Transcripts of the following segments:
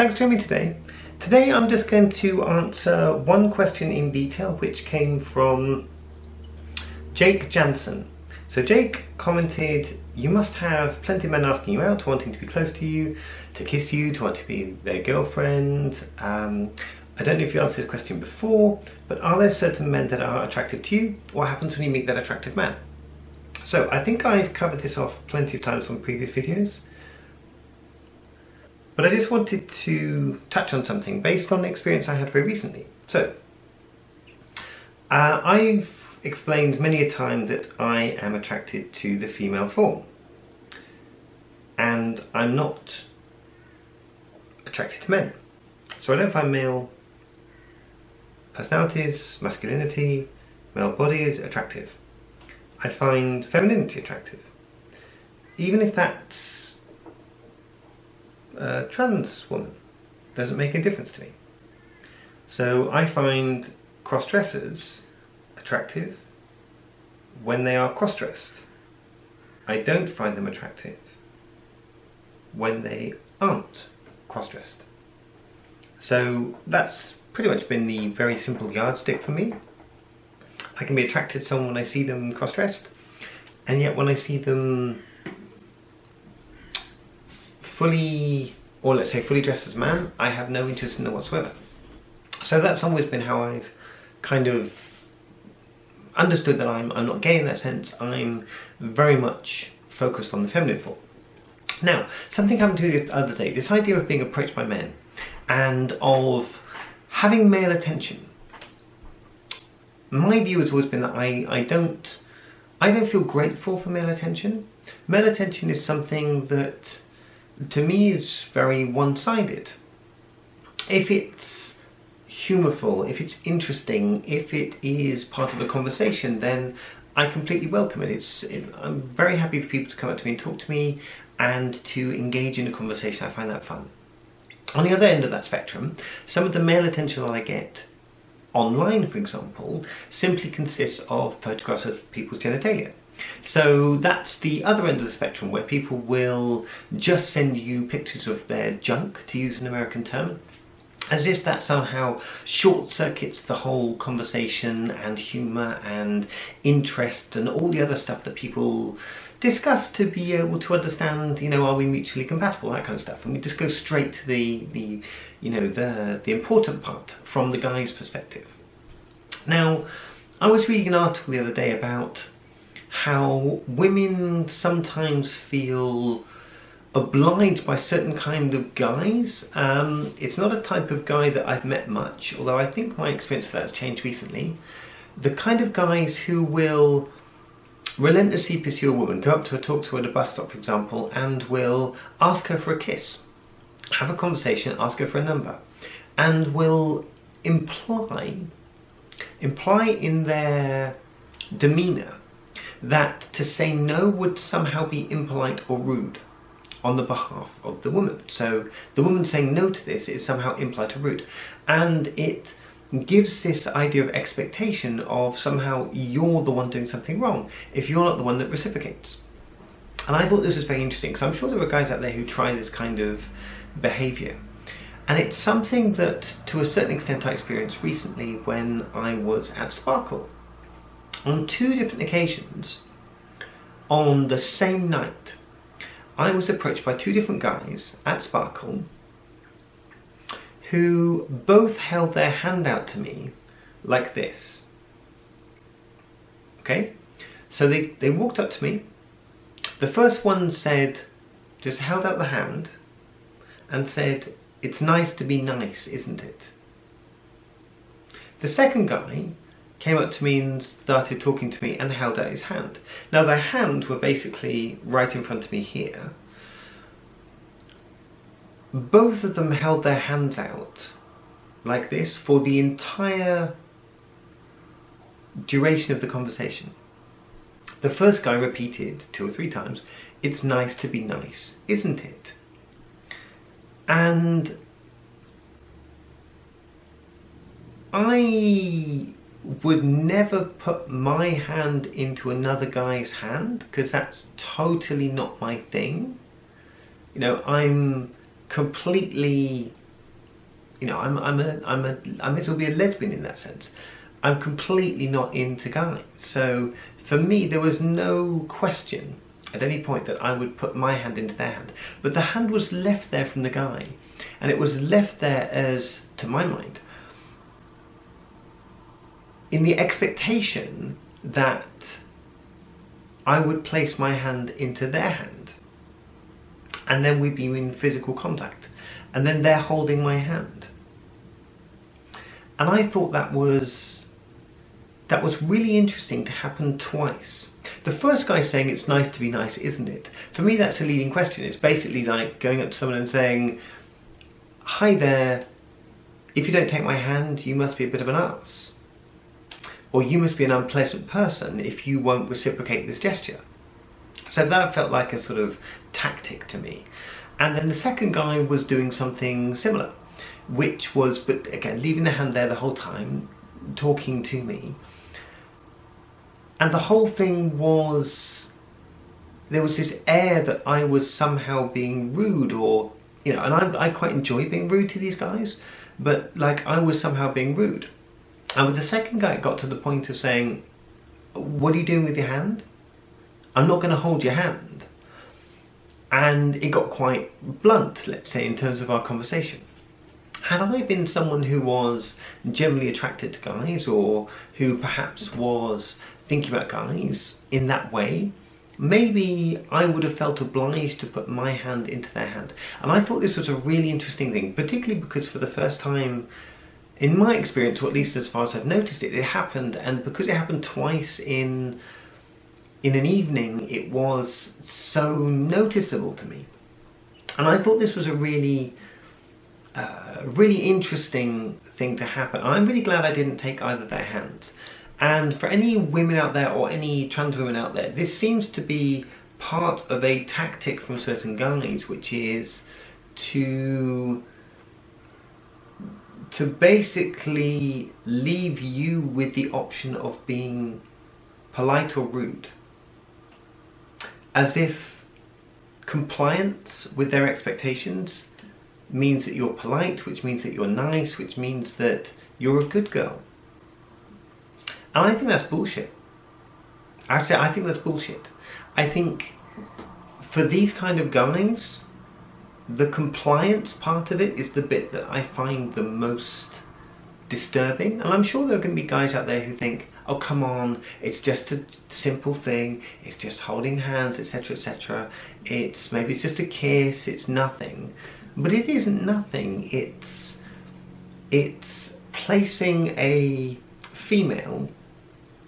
thanks for joining me today. Today I'm just going to answer one question in detail which came from Jake Hansen. So Jake commented, you must have plenty of men asking you out, wanting to be close to you, to kiss you, to want to be their girlfriend. I don't know if you answered this question before, but are there certain men that are attractive to you? What happens when you meet that attractive man? So I think I've covered this off plenty of times on previous videos, but I just wanted to touch on something based on the experience I had very recently. So I've explained many a time that I am attracted to the female form, and I'm not attracted to men. So I don't find male personalities, masculinity, male bodies attractive. I find femininity attractive, even if that's a trans woman. Doesn't make a difference to me. So I find cross-dressers attractive when they are cross-dressed. I don't find them attractive when they aren't cross-dressed. So that's pretty much been the very simple yardstick for me. I can be attracted to someone when I see them cross-dressed, and yet when I see them fully, or let's say fully dressed as a man, I have no interest in them whatsoever. So that's always been how I've kind of understood that I'm not gay in that sense. I'm very much focused on the feminine form. Now, something happened to me the other day, this idea of being approached by men and of having male attention. My view has always been that I don't feel grateful for male attention. Male attention is something that to me is very one-sided. If it's humourful, if it's interesting, if it is part of a conversation, then I completely welcome it. I'm very happy for people to come up to me and talk to me and to engage in a conversation. I find that fun. On the other end of that spectrum, some of the male attention that I get online, for example, simply consists of photographs of people's genitalia. So that's the other end of the spectrum, where people will just send you pictures of their junk, to use an American term, as if that somehow short circuits the whole conversation and humour and interest and all the other stuff that people discuss to be able to understand, you know, are we mutually compatible, that kind of stuff. And we just go straight to the important part from the guy's perspective. Now, I was reading an article the other day about how women sometimes feel obliged by certain kind of guys. It's not a type of guy that I've met much, although I think my experience of that has changed recently. The kind of guys who will relentlessly pursue a woman, go up to her, talk to her at a bus stop, for example, and will ask her for a kiss, have a conversation, ask her for a number, and will imply in their demeanour that to say no would somehow be impolite or rude on the behalf of the woman. So the woman saying no to this is somehow impolite or rude, and it gives this idea of expectation of somehow you're the one doing something wrong if you're not the one that reciprocates. And I thought this was very interesting, because I'm sure there are guys out there who try this kind of behaviour, and it's something that to a certain extent I experienced recently when I was at Sparkle. On two different occasions on the same night, I was approached by two different guys at Sparkle who both held their hand out to me like this. Okay? So they walked up to me. The first one said, just held out the hand and said, "It's nice to be nice, isn't it?" The second guy came up to me and started talking to me and held out his hand. Now their hands were basically right in front of me here. Both of them held their hands out like this for the entire duration of the conversation. The first guy repeated 2 or 3 times, "It's nice to be nice, isn't it?" And I would never put my hand into another guy's hand, because that's totally not my thing. You know, I'm completely you know, I may as well be a lesbian in that sense. I'm completely not into guys. So for me, there was no question at any point that I would put my hand into their hand. But the hand was left there from the guy, and it was left there as, to my mind, in the expectation that I would place my hand into their hand, and then we'd be in physical contact, and then they're holding my hand. And I thought that was really interesting to happen twice. The first guy saying it's nice to be nice, isn't it? For me, that's a leading question. It's basically like going up to someone and saying, hi there, if you don't take my hand, you must be a bit of an arse. Or you must be an unpleasant person if you won't reciprocate this gesture. So that felt like a sort of tactic to me. And then the second guy was doing something similar, which was, but again, leaving the hand there the whole time, talking to me. And the whole thing was, there was this air that I was somehow being rude, or, you know, and I quite enjoy being rude to these guys, but like I was somehow being rude. And with the second guy, it got to the point of saying, what are you doing with your hand? I'm not going to hold your hand. And it got quite blunt, let's say, in terms of our conversation. Had I been someone who was generally attracted to guys, or who perhaps was thinking about guys in that way, maybe I would have felt obliged to put my hand into their hand. And I thought this was a really interesting thing, particularly because for the first time, in my experience, or at least as far as I've noticed it, it happened, and because it happened twice in an evening, it was so noticeable to me. And I thought this was a really interesting thing to happen. I'm really glad I didn't take either of their hands. And for any women out there, or any trans women out there, this seems to be part of a tactic from certain guys, which is to basically leave you with the option of being polite or rude, as if compliance with their expectations means that you're polite, which means that you're nice, which means that you're a good girl. And I think that's bullshit. Actually, I think that's bullshit. I think for these kind of guys, the compliance part of it is the bit that I find the most disturbing. And I'm sure there are going to be guys out there who think, oh come on, it's just a simple thing, it's just holding hands, etc, etc, maybe it's just a kiss, it's nothing. But it isn't nothing. It's placing a female,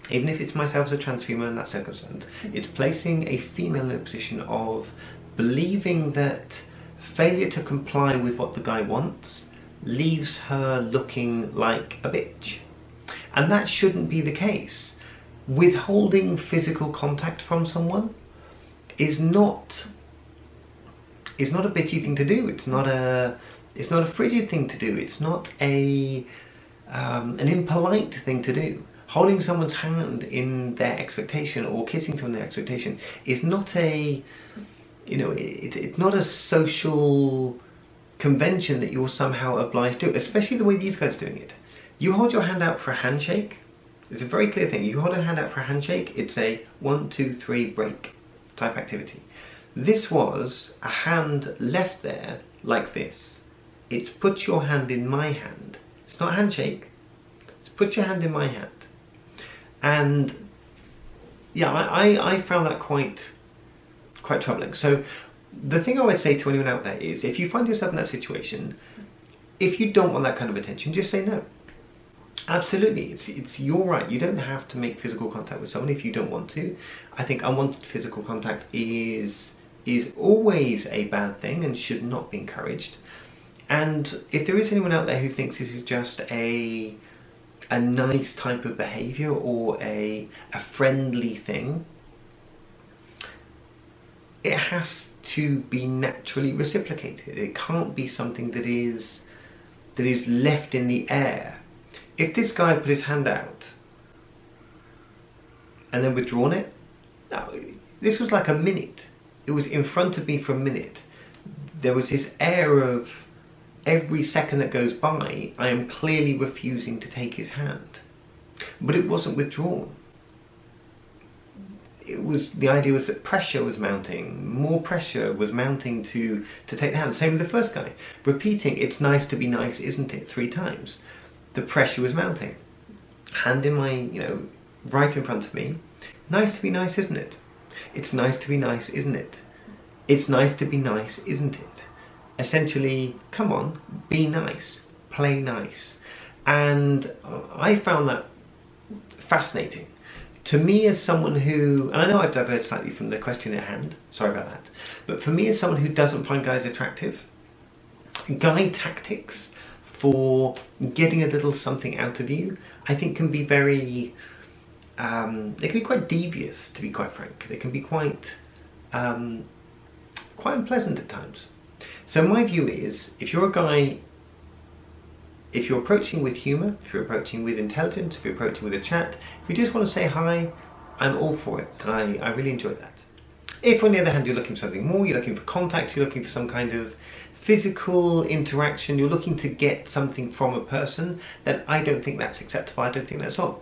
even if it's myself as a trans female in that circumstance, it's placing a female in a position of believing that failure to comply with what the guy wants leaves her looking like a bitch. And that shouldn't be the case. Withholding physical contact from someone is not a bitchy thing to do. It's not a frigid thing to do. It's not an impolite thing to do. Holding someone's hand in their expectation, or kissing someone in their expectation, is not a, it's not a social convention that you're somehow obliged to, especially the way these guys are doing it. You hold your hand out for a handshake, it's a very clear thing. You hold a hand out for a handshake, it's a 1, 2, 3 break type activity. This was a hand left there like this. It's put your hand in my hand. It's not a handshake, it's put your hand in my hand. And yeah, I found that quite troubling. So the thing I would say to anyone out there is, if you find yourself in that situation, if you don't want that kind of attention, just say no. Absolutely, it's your right. You don't have to make physical contact with someone if you don't want to. I think unwanted physical contact is always a bad thing and should not be encouraged. And if there is anyone out there who thinks this is just a nice type of behaviour, or a friendly thing, it has to be naturally reciprocated. It can't be something that is left in the air. If this guy put his hand out and then withdrawn it, no, this was like a minute. It was in front of me for a minute. There was this air of every second that goes by, I am clearly refusing to take his hand. But it wasn't withdrawn. The idea was that pressure was mounting, more pressure was mounting to take the hand. Same with the first guy, repeating "it's nice to be nice, isn't it?" 3 times. The pressure was mounting. Hand in my, right in front of me. Nice to be nice, isn't it? It's nice to be nice, isn't it? It's nice to be nice, isn't it? Essentially, come on, be nice, play nice. And I found that fascinating. To me, as someone who, and I know I've diverged slightly from the question at hand, sorry about that, but for me as someone who doesn't find guys attractive, guy tactics for getting a little something out of you, I think can be very, they can be quite devious, to be quite frank. They can be quite unpleasant at times. So my view is, if you're a guy, if you're approaching with humour, if you're approaching with intelligence, if you're approaching with a chat, if you just want to say hi, I'm all for it, and I really enjoy that. If on the other hand you're looking for something more, you're looking for contact, you're looking for some kind of physical interaction, you're looking to get something from a person, then I don't think that's acceptable, I don't think that's on.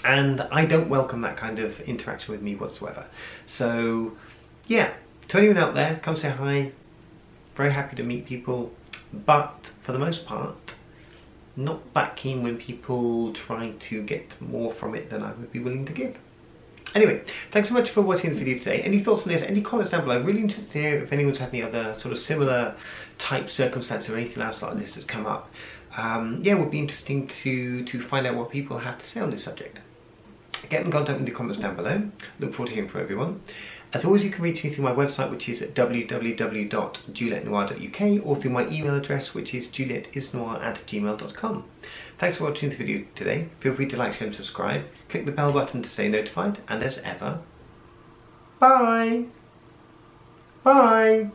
And I don't welcome that kind of interaction with me whatsoever. So yeah, to anyone out there, come say hi, very happy to meet people, but for the most part, not that keen when people try to get more from it than I would be willing to give. Anyway, thanks so much for watching this video today. Any thoughts on this? Any comments down below? I'm really interested to hear if anyone's had any other sort of similar type circumstance or anything else like this that's come up. Yeah, it would be interesting to find out what people have to say on this subject. Get in contact with the comments down below. Look forward to hearing from everyone. As always, you can reach me through my website, which is www.julietnoir.uk, or through my email address, which is juliettesnoir@gmail.com. Thanks for watching this video today. Feel free to like, share and subscribe. Click the bell button to stay notified. And as ever, bye! Bye!